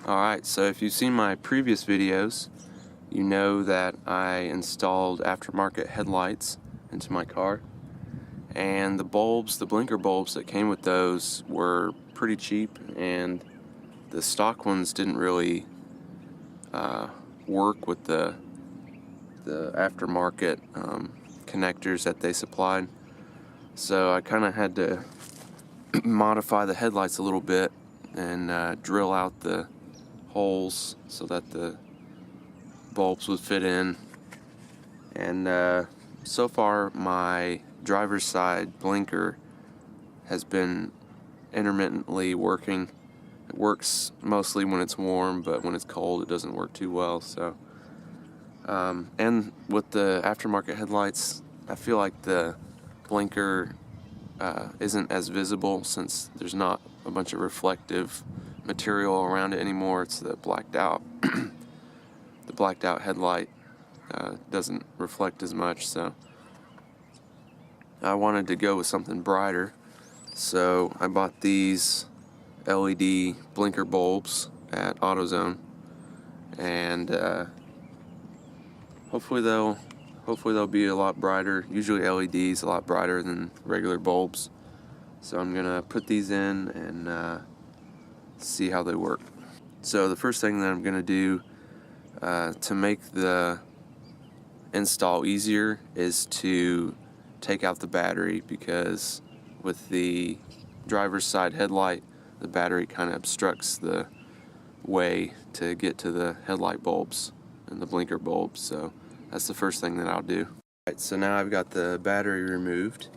Alright, so if you've seen my previous videos, you know that I installed aftermarket headlights into my car. And the bulbs, the blinker bulbs that came with those were pretty cheap, and the stock ones didn't really work with the aftermarket connectors that they supplied. So I kind of had to modify the headlights a little bit and drill out the holes so that the bulbs would fit in. And so far my driver's side blinker has been intermittently working. It works mostly when it's warm, but when it's cold it doesn't work too well. So and with the aftermarket headlights, I feel like the blinker isn't as visible since there's not a bunch of reflective material around it anymore. It's the blacked out the blacked out headlight doesn't reflect as much, so I wanted to go with something brighter, so I bought these LED blinker bulbs at AutoZone, and hopefully they'll be a lot brighter. Usually LEDs a lot brighter than regular bulbs, so I'm gonna put these in and see how they work. So the first thing that I'm gonna do to make the install easier is to take out the battery, because with the driver's side headlight the battery kind of obstructs the way to get to the headlight bulbs and the blinker bulbs. So that's the first thing that I'll do. Alright, so now I've got the battery removed,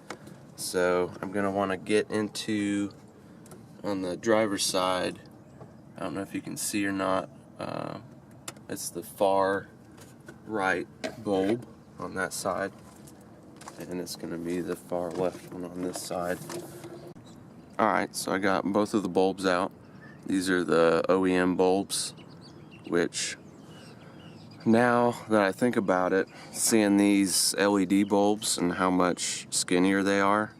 so I'm gonna want to get into, on the driver's side, I don't know if you can see or not, it's the far right bulb on that side, and it's going to be the far left one on this side. Alright, so I got both of the bulbs out. These are the OEM bulbs, which, now that I think about it, seeing these LED bulbs and how much skinnier they are,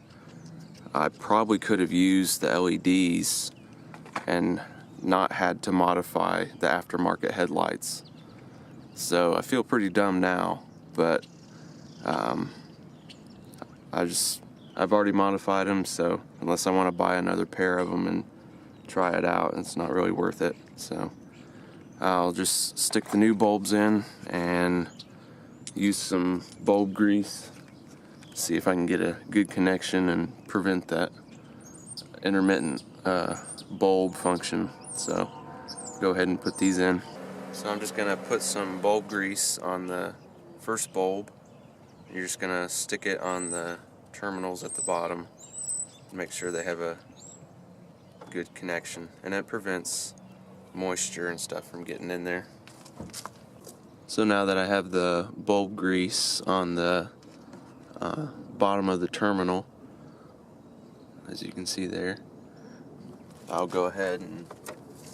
I probably could have used the LEDs and not had to modify the aftermarket headlights. So I feel pretty dumb now, but I've already modified them, so unless I want to buy another pair of them and try it out, it's not really worth it. So I'll just stick the new bulbs in and use some bulb grease, see if I can get a good connection and prevent that intermittent bulb function. So go ahead and put these in. So I'm just going to put some bulb grease on the first bulb. You're just going to stick it on the terminals at the bottom, make sure they have a good connection, and it prevents moisture and stuff from getting in there. So now that I have the bulb grease on the bottom of the terminal, as you can see there, I'll go ahead and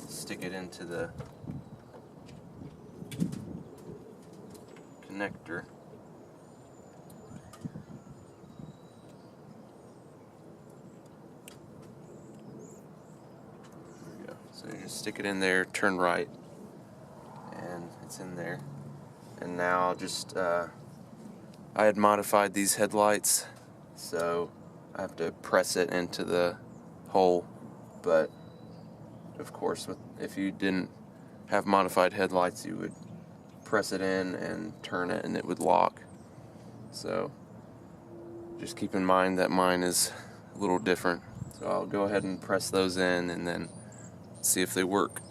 stick it into the connector. There we go. So you just stick it in there, turn right, and it's in there. And now I'll just, I had modified these headlights, so I have to press it into the hole, but of course if you didn't have modified headlights, you would press it in and turn it and it would lock. So just keep in mind that mine is a little different. So I'll go ahead and press those in and then see if they work.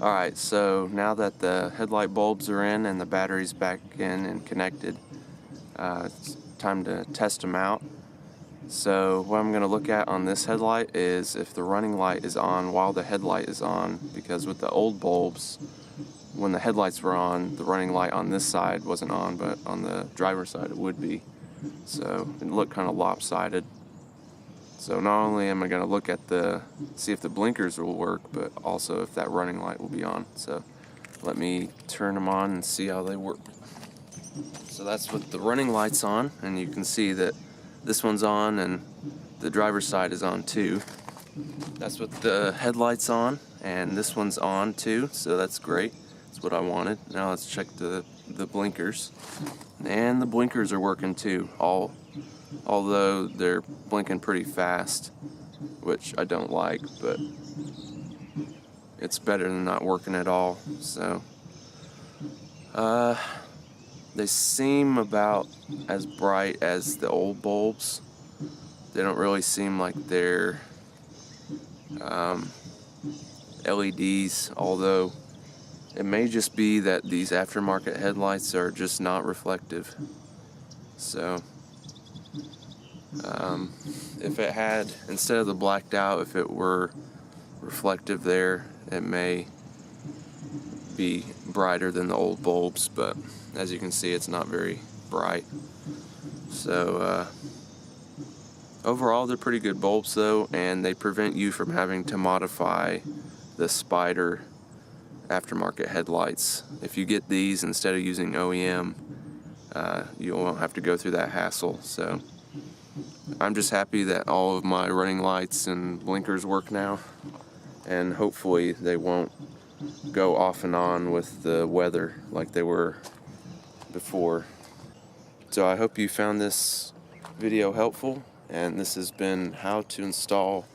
Alright, so now that the headlight bulbs are in and the battery's back in and connected, it's time to test them out. So what I'm going to look at on this headlight is if the running light is on while the headlight is on, because with the old bulbs, when the headlights were on, the running light on this side wasn't on, but on the driver's side it would be. So it looked kind of lopsided. So not only am I going to look at see if the blinkers will work, but also if that running light will be on. So let me turn them on and see how they work. So that's with the running lights on, and you can see that this one's on and the driver's side is on too. That's with the headlights on, and this one's on too, so that's great. That's what I wanted. Now let's check the blinkers, and the blinkers are working too, although they're blinking pretty fast, which I don't like, but it's better than not working at all. So they seem about as bright as the old bulbs. They don't really seem like they're LEDs, although it may just be that these aftermarket headlights are just not reflective. So if it had, instead of the blacked out, if it were reflective there, it may be brighter than the old bulbs, but as you can see, it's not very bright. So overall, they're pretty good bulbs though, and they prevent you from having to modify the Spider aftermarket headlights. If you get these instead of using OEM, you won't have to go through that hassle. So I'm just happy that all of my running lights and blinkers work now, and hopefully they won't go off and on with the weather like they were before. So I hope you found this video helpful, and this has been how to install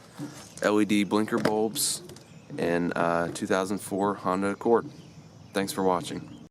LED blinker bulbs in 2004 Honda Accord. Thanks for watching.